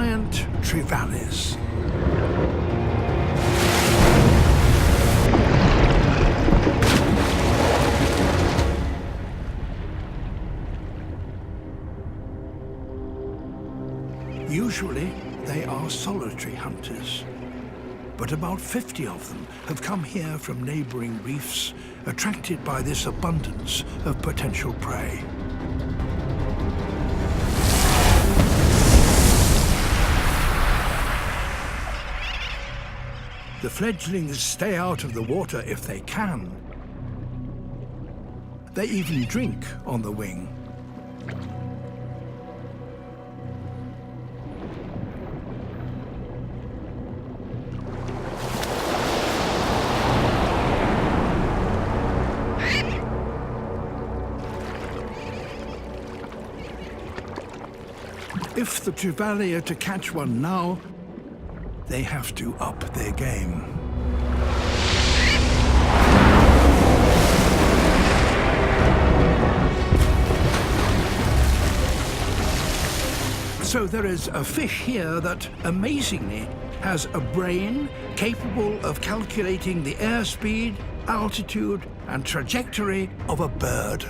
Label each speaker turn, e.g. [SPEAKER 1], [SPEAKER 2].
[SPEAKER 1] giant trevallies. Usually, they are solitary hunters, but about 50 of them have come here from neighboring reefs, attracted by this abundance of potential prey. The fledglings stay out of the water if they can. They even drink on the wing. If the trevally are to catch one now, they have to up their game. So there is a fish here that, amazingly, has a brain capable of calculating the airspeed, altitude, and trajectory of a bird.